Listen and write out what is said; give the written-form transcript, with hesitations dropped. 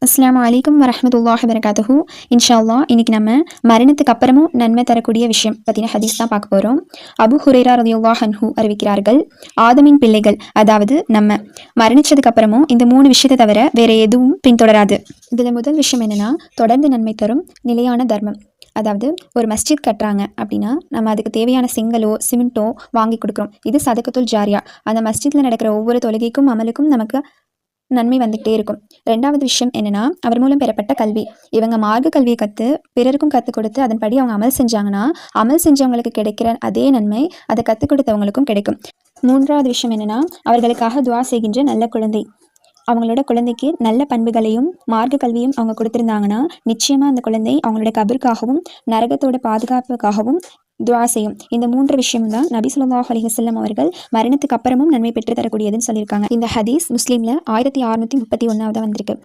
அஸ்ஸலாமு அலைக்கும் வரஹ்மத்துல்லாஹி வபரகாத்துஹு. இன்ஷா அல்லாஹ் இன்னைக்கு நம்ம மரணத்துக்கு அப்புறமும் நன்மை தரக்கூடிய விஷயம் பற்றின ஹதீஸ் தான் பார்க்க போகிறோம். அபு ஹுரைரா ரலியல்லாஹு அன்ஹு அறிவிக்கிறார்கள், ஆதமின் பிள்ளைகள் அதாவது நம்ம மரணிச்சதுக்கு அப்புறமும் இந்த 3 விஷயத்தை தவிர வேற எதுவும் பின்தொடராது. இதில் முதல் விஷயம் என்னன்னா, தொடர்ந்து நன்மை தரும் நிலையான தர்மம். அதாவது ஒரு மஸ்ஜித் கட்டுறாங்க அப்படின்னா நம்ம அதுக்கு தேவையான செங்கலோ சிமெண்ட்டோ வாங்கி கொடுக்குறோம். இது சதகத்துல் ஜாரியா. அந்த மஸ்ஜித்தில் நடக்கிற ஒவ்வொரு தொழுகைக்கும் அமலுக்கும் நமக்கு நன்மை வந்துகிட்டே இருக்கும். ரெண்டாவது விஷயம் என்னன்னா, அவர் மூலம் பெறப்பட்ட கல்வி. இவங்க மார்க்க கல்வியை கற்று பிறருக்கும் கற்றுக் கொடுத்து அதன்படி அவங்க அமல் செஞ்சாங்கன்னா அமல் செஞ்சவங்களுக்கு கிடைக்கிற அதே நன்மை அதை கற்றுக் கொடுத்தவங்களுக்கும் கிடைக்கும். மூன்றாவது விஷயம் என்னன்னா, அவர்களுக்காக துவா செய்கின்ற நல்ல குழந்தை. அவங்களோட குழந்தைக்கு நல்ல பண்புகளையும் மார்க்க கல்வியும் அவங்க கொடுத்துருந்தாங்கன்னா நிச்சயமாக அந்த குழந்தை அவங்களோட கபருக்காகவும் நரகத்தோட பாதுகாப்புக்காகவும் துவா செய்யும். இந்த 3 விஷயம் தான் நபி ஸல்லல்லாஹு அலைஹி வஸல்லம் அவர்கள் மரணத்துக்கு அப்புறமும் நன்மை பெற்று தரக்கூடியதுன்னு சொல்லியிருக்காங்க. இந்த ஹதீஸ் முஸ்லீமில் 1631 வந்திருக்கு.